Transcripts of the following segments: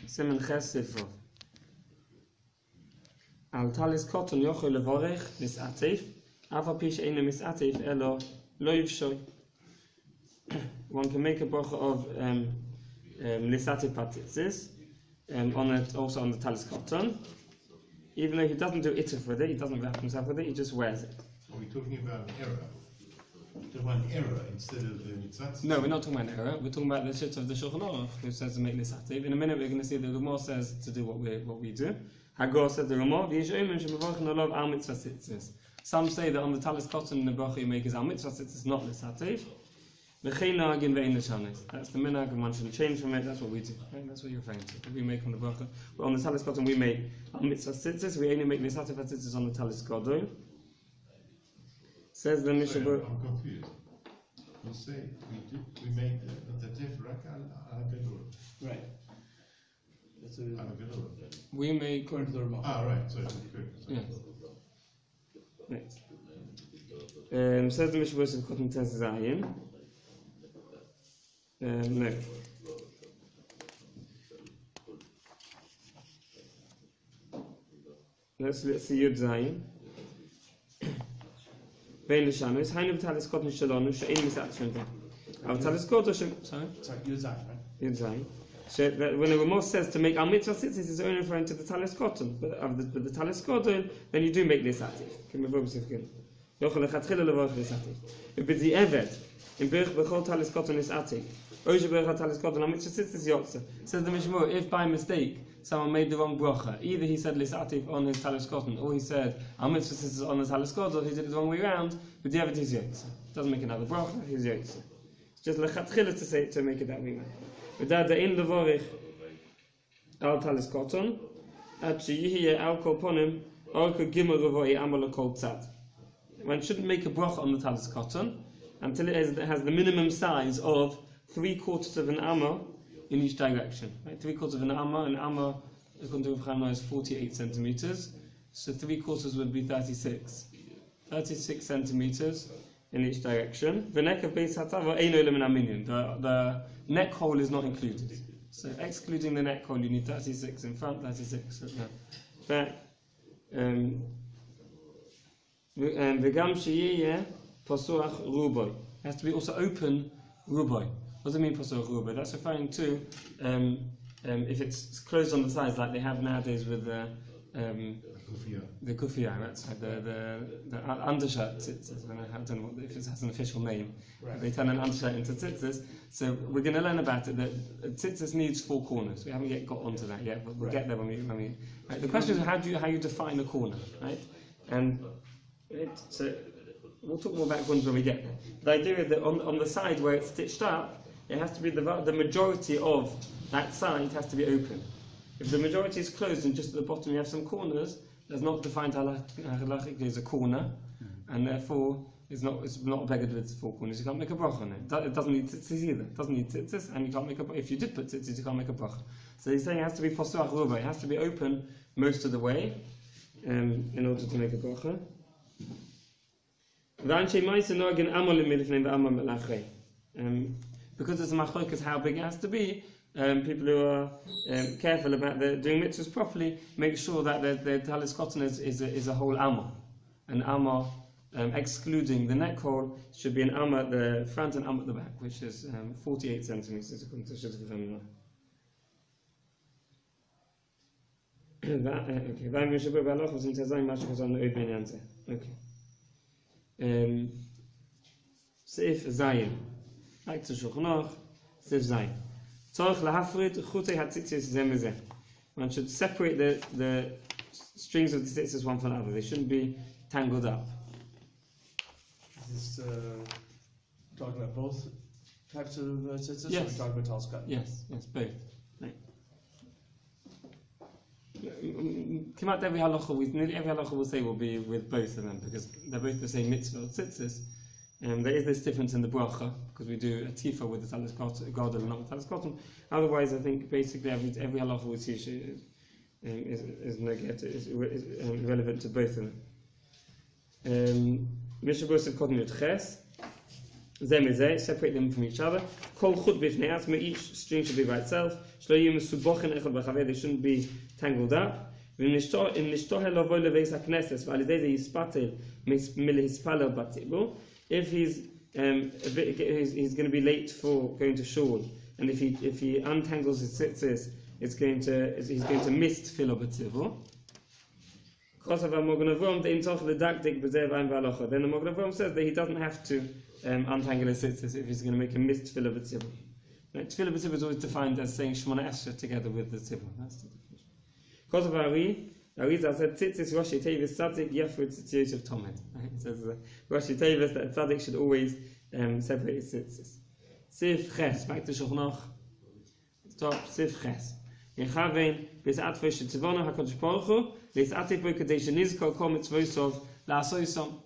Simen Ches Sifrov. Al talis koton yochel levorech misatif, afa pish eina misatif elo lo yivshoy. One can make a bracha of lisatif patitzis, on it, also on the talis koton, even though he doesn't do itif with it, he doesn't wrap himself with it, he just wears it. Are we talking about an error? Talking about an error instead of the mitzvah? No, we're not talking about an error. We're talking about the shit of the Shulchan Aruch, who says to make lisatif. In a minute, we're going to see that the Gemara says to do what we do. Hagar said the Ramah, some say that on the talis cotton the bracha you make is al mitzvah tzitzis, not lisatif. That's the minhag, and one shouldn't change from it. That's what we do. Right? That's what you're referring to. We make on the bracha. But on the talis cotton we make al mitzvah tzitzis. We only make lisatif tzitzis on the talis cotton. Says the Mishnah. I'm confused. You say we make the tatif rak al gadol. Right. We make according to the Ramah. Right. Sorry. Yes. Right. Says the Mishnah of Cotton Tes Zayin. No. Let's see Yud Zayin. Vein Lishanus. Hainu Talis Cotton Shalonu. She'ein Misat Shemta. Our Talis Cotton. Sorry, Yud Zayin, right? Yud Zayin. So that when the Ramah says to make al mitzvah tzitzis, it's only referring to the talis cotton. But of the talis cotton, then you do make lisatif. If it's the eved, in berich bechol talis cotton is atik. Oje berich talis cotton al mitzvah tzitzis yotze. Says the Mishnah, if by mistake someone made the wrong bracha, either he said lisatif on his talis cotton, or he said al mitzvah tzitzis on the talis cotton, he did it the wrong way around. But the eved is yotze. Doesn't make another bracha. He's yotze. It's just lechatchila to say to make it that way. Without the in the vorich al talis cotton, at sheyihiye al kol ponim or kol gimel revoi amal kol tzad. One shouldn't make a bracha on the talis cotton until it has the minimum size of 3/4 of an amma in each direction. Right? 3/4 of an amma, according to Rav Chana, is 48 centimeters. So 3/4 would be 36 centimeters in each direction. The neck hole is not included. So excluding the neck hole, you need 36 in front, 36 at the back. It has to be also open ruboy. What does it mean pasuach ruboy? That's referring to if it's closed on the sides like they have nowadays with the kufiyah, that's like the undershirt tzitzis. I don't know if it has an official name. Right. They turn an undershirt into tzitzis. So we're going to learn about it. That tzitzis needs 4 corners. We haven't yet got onto that yet, but we'll get there when we. Right. The question is how you define a corner, right? And so we'll talk more about corners when we get there. The idea is that on the side where it's stitched up, it has to be the majority of that side has to be open. If the majority is closed and just at the bottom you have some corners, that's not defined halachically as a corner, and therefore it's not beggared with 4 corners. You can't make a bracha on it. It doesn't need tzitzis either. It doesn't need tzitzis, and you can't make a bracha. If you did put tzitzis, you can't make a bracha. So he's saying it has to be pasuach ruba. It has to be open most of the way in order to make a bracha. Because it's a machlokas how big it has to be. People who are careful about doing mitzvahs properly make sure that their talis cotton is a whole amma. An amma, excluding the neck hole, should be an amma at the front and amma at the back, which is 48 centimeters according to Shidduch Family. Okay. Seif Zayin. Like to Shulchan Aruch, Seif Zayin. One should separate the strings of the tzitzis one from another. They shouldn't be tangled up. Is this talking about both types of tzitzis? Yes. Or are we talking about talis cotton? Yes, both. Right. Nearly every halacha will say will be with both of them because they're both the same mitzvah tzitzis. There is this difference in the bracha because we do a tifa with the talis gadol and not the talis cotton. Otherwise, I think basically every halacha we see is relevant to both of them. Mishabos of cotton with ches, separate them from each other. Kol chut b'fnei atzma, each string should be by itself. They shouldn't be tangled up. If he's going to be late for going to shul, and if he untangles his tzitzis, he's going to miss tefillah b'tzivu. Then the Magen Avraham says that he doesn't have to untangle his tzitzis if he's going to make a missed tefillah b'tzivu. Tefillah b'tzivu is always defined as saying shemoneh-esrei together with the tzivu. That's the definition. Because of Eliezer said tzitzis Rashi Tevis tzaddik yafrid tzitzis of tomed. It says Rashi Tevis that tzaddik should always separate his tzitzis. Sif ches, back to Shulchan Aruch. Stop. Sif ches. Yechavein b'sat v'shet tzivonu hakadosh baruch hu b'sat b'kadesh nizkor kol mitzvosov la'asoysom.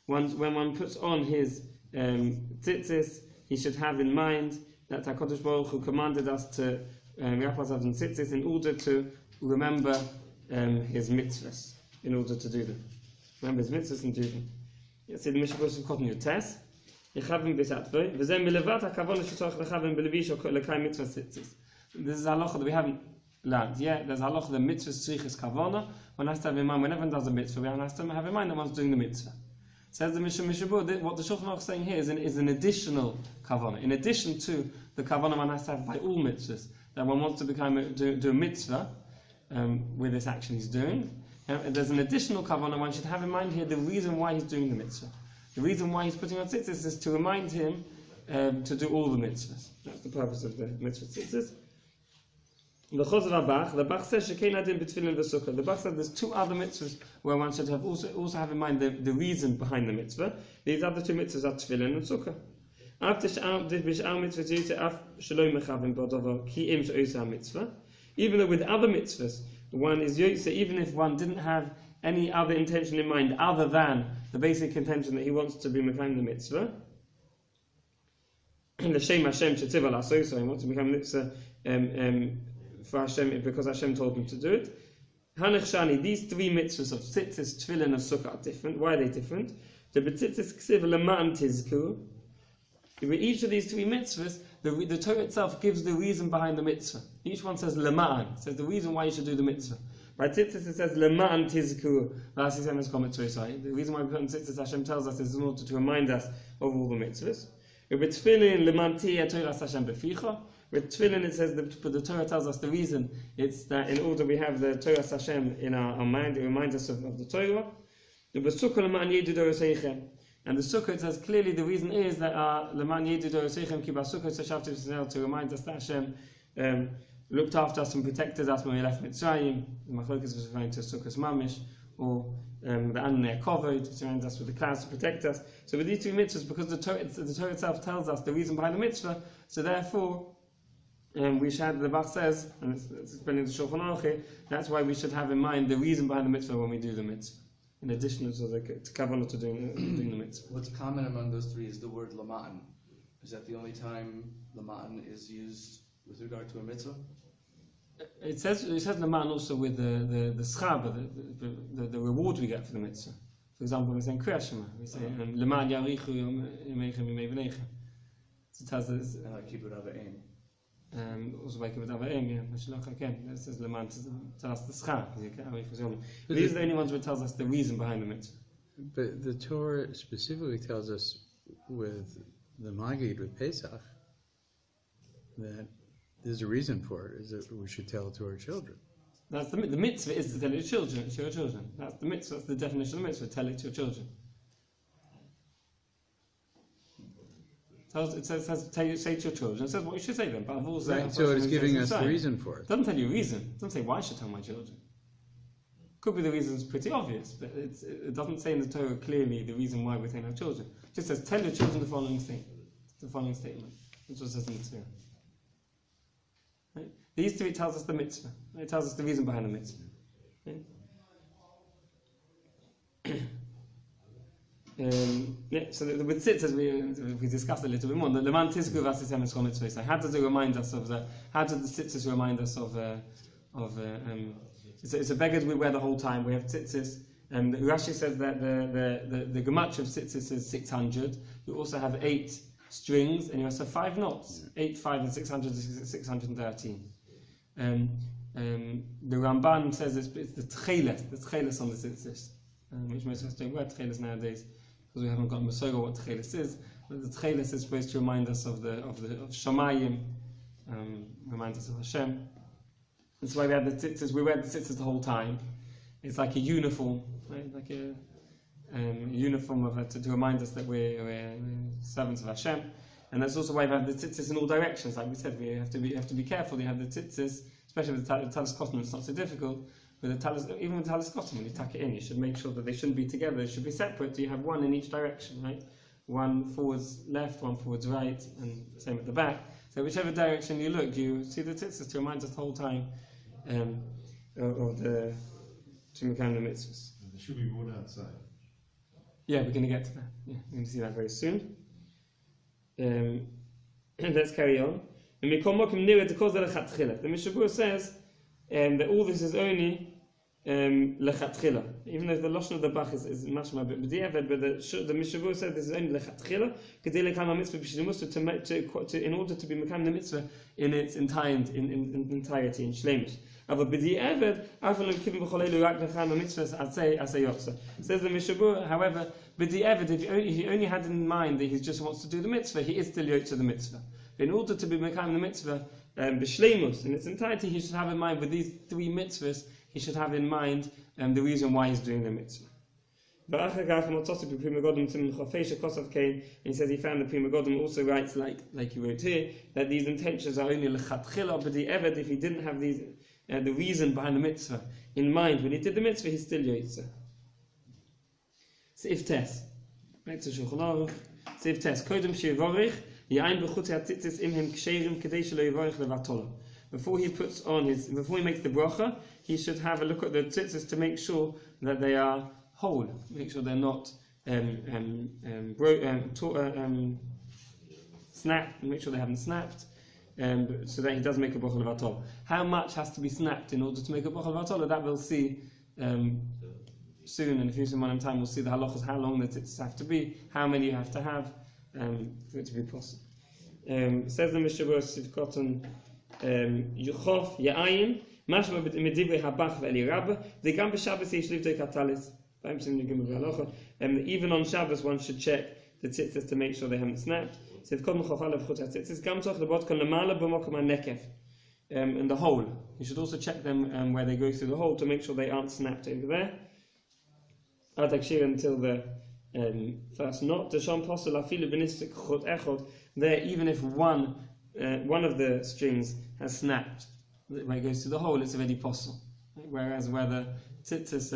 When one puts on his tzitzis, he should have in mind that Hakadosh Baruch Hu commanded us to wrap ourselves in tzitzis in order to remember his mitzvahs, in order to do them. Remember his mitzvahs and do them. Yes, the Mishnah goes to Cotton Yotes. Yechavim b'satvoy. V'zeh milevat ha'kavon shetzorach lechavim b'levish or lekay mitzvah tzitzis. This is a halacha that we haven't learned yet. There's a halacha that mitzvah tzrichis kavona. One has to have in mind whenever one does a mitzvah, one has to have in mind that one's doing the mitzvah. Says the Mishnah Mishabur, what the Shulchan Aruch is saying here is an additional kavanah. In addition to the kavanah one has to have by all mitzvahs, that one wants to do a mitzvah with this action he's doing. There's an additional kavanah one should have in mind here, the reason why he's doing the mitzvah. The reason why he's putting on tzitzis is to remind him to do all the mitzvahs. That's the purpose of the mitzvah tzitzis. The Bach says shekein adin b'tefillin v'sukkah. The Bach says there's two other mitzvahs where one should have also have in mind the reason behind the mitzvah. These other two mitzvahs are tefillin and sukkah. Even though with other mitzvahs one is yotze, even if one didn't have any other intention in mind other than the basic intention that he wants to be mekayim the mitzvah. L'shem Hashem shetzivah la'asoi, so he wants to become mitzvah for Hashem because Hashem told him to do it. Hanechshani, these three mitzvahs of tzitzis, tefillin, and sukkah are different. Why are they different? The b'tzitzis ksiv l'ma'an tizku. With each of these three mitzvahs, the Torah itself gives the reason behind the mitzvah. Each one says l'ma'an, says the reason why you should do the mitzvah. By tzitzis it says l'ma'an tizku. The reason why we put on tzitzis, Hashem tells us, is in order to remind us of all the mitzvahs. With tefillin l'ma'an tiyeh Torah Hashem beficha. With tefillin it says the Torah tells us the reason. It's that in order we have the Torah Hashem in our mind, it reminds us of the Torah. And the sukkah it says clearly the reason is that to remind us that Hashem looked after us and protected us when we left Mitzrayim. The Machlokes is referring to sukkah's mamish, or the Ananei Kovod, to remind us with the clouds to protect us. So with these two mitzvahs, because the Torah itself tells us the reason behind the mitzvah, so therefore we should, the Bach says, and it's explaining the Shulchan Aruch, that's why we should have in mind the reason behind the mitzvah when we do the mitzvah, in addition to the kavanah to doing the mitzvah. What's common among those three is the word lama'an. Is that the only time lama'an is used with regard to a mitzvah? It says lama'an also with the schar, the reward we get for the mitzvah. For example, we say Kriyas Shema, we say lama'an yarichu yomechem yimei v'neichem. So it tells us. And like kibbud avayim. Also by kibbud avayim, yeah, melacha-creative-work. It says lama'an to tell us the schar. These are the only ones where it tells us the reason behind the mitzvah. But the Torah specifically tells us with the Magid, with Pesach, that there's a reason for it, is that we should tell it to our children. That's the mitzvah is to tell it to your children. That's the mitzvah, that's the definition of the mitzvah, tell it to your children. It says say to your children. It says what you should say to them. But Right, so it's giving us the reason for it. It doesn't tell you a reason. It doesn't say why I should tell my children. Could be the reason's pretty obvious, but it doesn't say in the Torah clearly the reason why we're telling our children. It just says tell your children the following thing. The following statement. That's what it says in the Torah. Right? These three tells us the mitzvah. It tells us the reason behind the mitzvah. Right? So with tzitzis we discussed a little bit more. The leman tizku v'asisem eschol mitzvah. How does it remind us of the? How do the tzitzis remind us of? It's a beggar we wear the whole time. We have tzitzis, and Rashi says that the gematria of tzitzis is 600. You also have 8 strings, and you also have 5 knots. 8, 5, and 600 is 613. The Ramban says it's the tcheles on the tzitzis, which most of us don't wear tcheles nowadays because we haven't got Masorah what tcheles is. But the tcheles is supposed to remind us of Shamayim, remind us of Hashem. That's why we have the tzitzis. We wear the tzitzis the whole time. It's like a uniform, right? Like a uniform of to remind us that we're servants of Hashem. And that's also why we have the tzitzis in all directions. Like we said, we have to be careful. You have the tzitzis, especially with the talis cotton. It's not so difficult. With the talis, even with the talis cotton, when you tuck it in, you should make sure that they shouldn't be together. They should be separate. You have one in each direction, right? One forwards left, one forwards right, and same at the back. So whichever direction you look, you see the tzitzis to remind us the whole time of the Mekayim the mitzvahs. They should be worn outside. Yeah, we're going to get to that. Yeah, we're going to see that very soon. Let's carry on. The Mishabur says that all this is only lechatchila. Even though the lashon of the Bach is much more b'diavad, but the Mishabur said this is only lechatchila. In order to be mekayim the mitzvah in its entirety, in shleimus. Says the Mishabur, however, if he only had in mind that he just wants to do the mitzvah, he is still yotze the mitzvah. But in order to be mekayim the mitzvah b'shleimus in its entirety, he should have in mind with these three mitzvahs, he should have in mind the reason why he's doing the mitzvah. And he says he found the Prima Godim also writes like he wrote here that these intentions are only lechatchila, but if he didn't have these the reason behind the mitzvah in mind when he did the mitzvah, he's still yotze. Seif Tes. Back to Shulchan Aruch. Seif Tes. Kodem sheyivorich yain b'chutei hatzitzis imhem ksherim kedei shelo yivorich levatolo. Before he makes the bracha, he should have a look at the tzitzis to make sure that they are whole. Make sure they're not snapped. Make sure they haven't snapped. So that he does make a bracha levatol. How much has to be snapped in order to make a bracha levatol? That we'll see soon, in a few in time. We'll see the halachas, how long the tzitzis have to be, how many you have to have for it to be possible. Says the Mishabur Sivkoton Yuchof Ya'ayin Mashma Medivrei Habach Ve'eli Rabba Degam b'Shabbos Yishlivtei Katalis. Even on Shabbos, one should check the tzitzis to make sure they haven't snapped. And the hole, you should also check them where they go through the hole to make sure they aren't snapped over there. Until the first knot. There, even if one of the strings has snapped, when it goes through the hole, it's already possible. Whereas where the tzitzis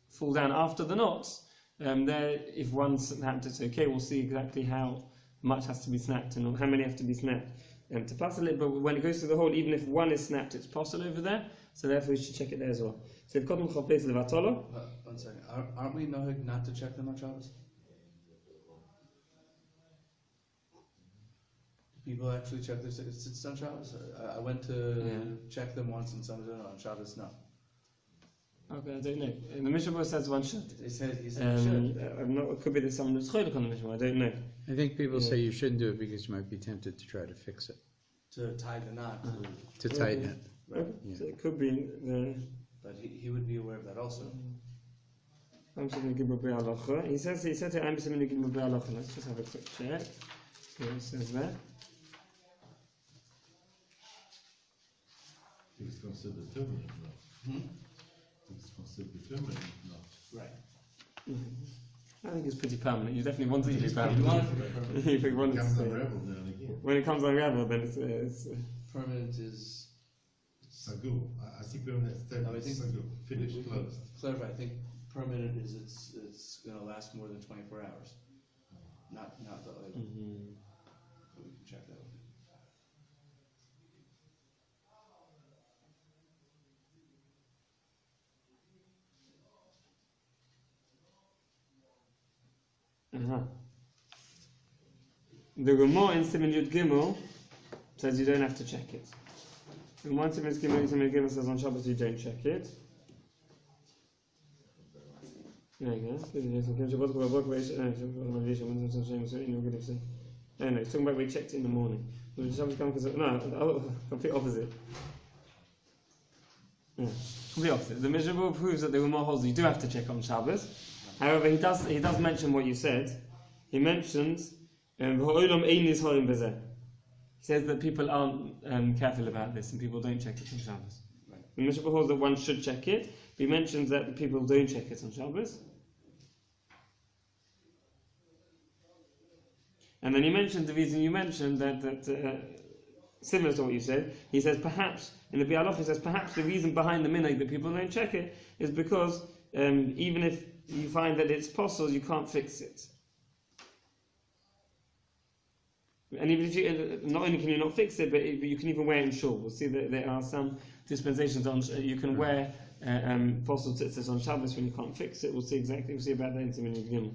fall down after the knots, there, if one snapped, it's okay. We'll see exactly how much has to be snapped and how many have to be snapped to pass it. But when it goes through the hole, even if one is snapped, it's possible over there. So therefore, we should check it there as well. So if one second, aren't we nohig not to check them on Shabbos? Do people actually check their tzitzis on Shabbos? I went to check them once in some on Shabbos. No. Okay, I don't know. The Mishabur says one should. He said you should. It could be that someone is choylek on the Mishabur. I don't know. I think people say you shouldn't do it because you might be tempted to try to fix it. To tie the knot. To tighten it. Right. Okay. Yeah. So it could be. But he would be aware of that also. He said to I'm Let's just have a quick check. See what it says there. It's considered permanent knot. It's considered permanent knot. Right. I think it's pretty permanent. You definitely want it to be permanent. If you want it to stay. When it comes unraveled, then it's permanent is sagur. I think permanent is sagur. Finished, closed. Clarify. I think permanent is it's going to last more than 24 hours. Not the oil. We can check that. The Ramah in Siman Yud Gimel says you don't have to check it. The Ramah in Siman Yud Gimel says on Shabbos you don't check it. There you go. No, it's talking about we checked it in the morning. No, complete opposite. Yeah. The opposite. The Mishnah proves that there were more holes you do have to check on Shabbos. However, he does mention what you said. He mentions he says that people aren't careful about this and people don't check it on Shabbos. Right. The Mishnah holds that one should check it. He mentions that people don't check it on Shabbos. And then he mentioned the reason you mentioned that similar to what you said, he says perhaps, in the Bialoch, he says perhaps the reason behind the minhag that people don't check it is because even if you find that it's possible, you can't fix it. And even if you, not only can you not fix it, but you can even wear it in shul. We'll see that there are some dispensations on you can wear posel tzitzis on Shabbos when you can't fix it. We'll see about that in the minhag Gimel.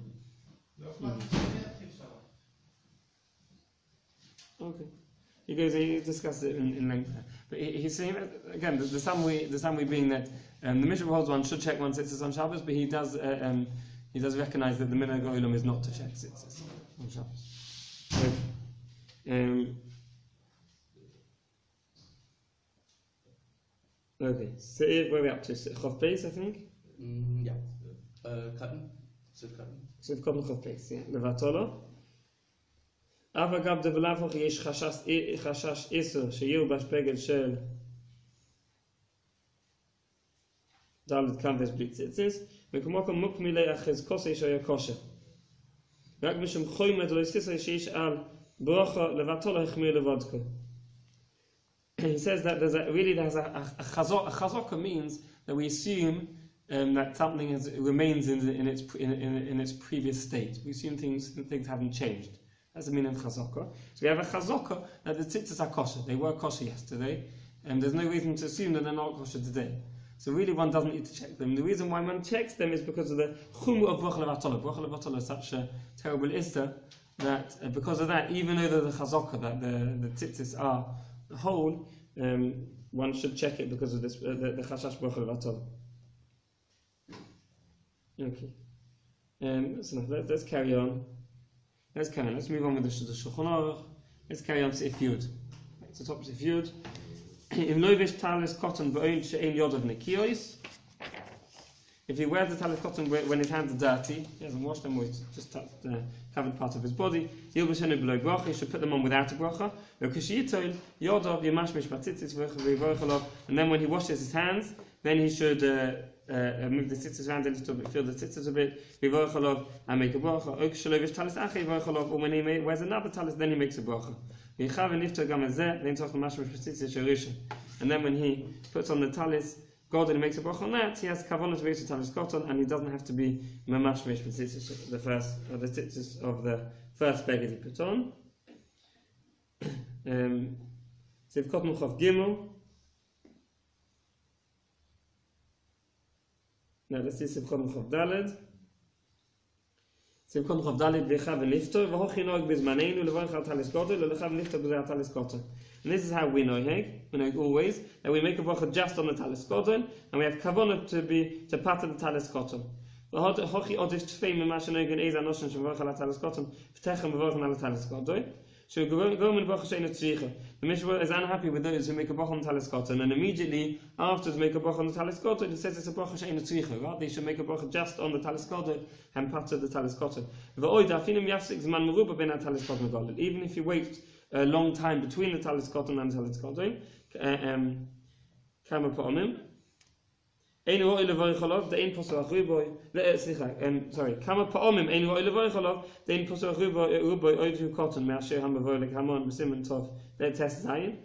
Okay. He discusses it in length. But he's saying again the summary being that the Mishnah holds one should check one tzitzis on Shabbos, but he does recognize that the minhag olam is not to check tzitzis on Shabbos. Okay, so where are we up to? Chof Beis, I think? Yeah. Cotton? Siv cotton? Siv cotton Chof Beis, yeah. Levatolo. אף אגב דבלאפוך יש חשש איסור שיהיו בשפגל של דלת קנבס בלי ציציס וכמו כמו מוקמילי החזקוסי שהיה כושר רק משום חוימת לא יסיסי שיש על ברוכה לבטול החמיר לבודקו. He says that there's a chazaka means that we assume that something remains in its previous state. We assume things haven't changed. That's the meaning of chazaka. So we have a chazaka that the tzitzis are kosher. They were kosher yesterday, and there's no reason to assume that they're not kosher today. So really one doesn't need to check them. The reason why one checks them is because of the chum of bracha levatolo. Bracha levatolo is such a terrible ista that because of that, even though there's a chazaka that the tzitzis are whole, one should check it because of this the chashash bracha levatolo. Okay. So let's carry on. Let's move on with the Shulchan Aruch. Let's carry on to Sif Yud. So top of Sif Yud. If lovish talis cotton b'oin she'ein yod of nekiyos. If he wears the talis cotton when his hands are dirty, he hasn't washed them, or he's just touched the covered part of his body, yilbashenu below bracha, he should put them on without a bracha. Lokashiyitol yod of yemashmish b'tzitzis v'yivochalov. And then when he washes his hands, then he should move the tzitzis around a little bit, feel the tzitzis a bit, v'yivochalov, and make a bracha. Okshalovish talis achi v'yivochalov, or when he wears another talis, then he makes a bracha. And then when he puts on the talis God and he makes a bracha on that, he has kavanah to raise the talis cotton, and he doesn't have to be mamashmish b'tzitzis, the tzitzis of the first beged he put on. Siv cotton chof gimel. Now let's see Siv cotton chof daled. Siv cotton chof daled v'echa v'nifto v'hochi noeg bizmanenu levorach al talis cotton lecha v'nifto b'zeh talis cotton. And this is how we know always, that we make a bracha just on the talis cotton, and we have kavanah to patter the talis cotton. Hochi odish tfei memash noeg eza noshen shevorach al talis cotton v'techem v'vorach al talis cotton. So go and bracha she'ein tzricha. The Mishnah is unhappy with those who make a bracha on the talis cotton, and immediately afterwards make a bracha on the talis cotton. It says it's a bracha she'ein tzricha, right? They should make a bracha just on the talis cotton and patter the talis cotton. Even if you wait a long time between the talis cotton and the talis cotton, kama pa'amim. Ein ro'oi levoricholov, the ein posel achruboy. Sorry, kama pa'amim ein ro'oi levoricholov, the ein posel achruboy oidu cotton me'asher hamavolik hamon b'simen tov. That test zayin.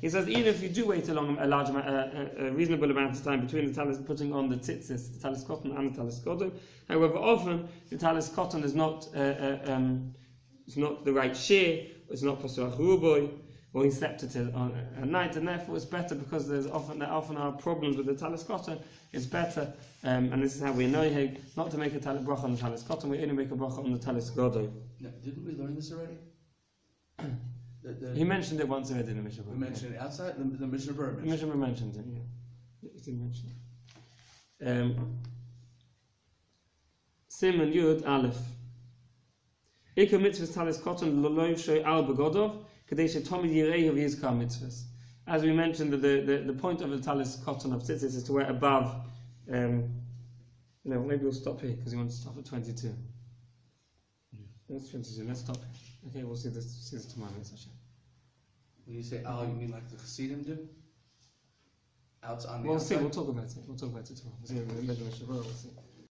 He says even if you do wait a reasonable amount of time between the talis putting on the tzitzis, the talis cotton and the talis cotton, however often the talis cotton is not it's not the right shear, it's not posel achruboy, or he slept it at night, and therefore it's better because there often are problems with the talis cotton. It's better, and this is how we know not to make a bracha on the talis cotton. We only make a bracha on the talis godol. No, didn't we learn this already? He mentioned it once already in the Mishnah. We mentioned it outside the Mishnah Berurah. The Mishnah mentioned it. Yeah, he did mention it. Siman Yud Aleph. Ikar mitzvahs talis cotton loloy shoy al begodov. Kadesh Tomid Yirei of Yizkar mitzvahs. as we mentioned, the point of the talis cotton of tzitzis is to wear above. Maybe we'll stop here because we want to stop at 22. That's 22. Let's stop here. Okay, we'll see this tomorrow. When you say al, you mean like the Chassidim do? Out on the We'll outside? see. We'll talk about it. We'll talk about it tomorrow. We'll see. We'll see.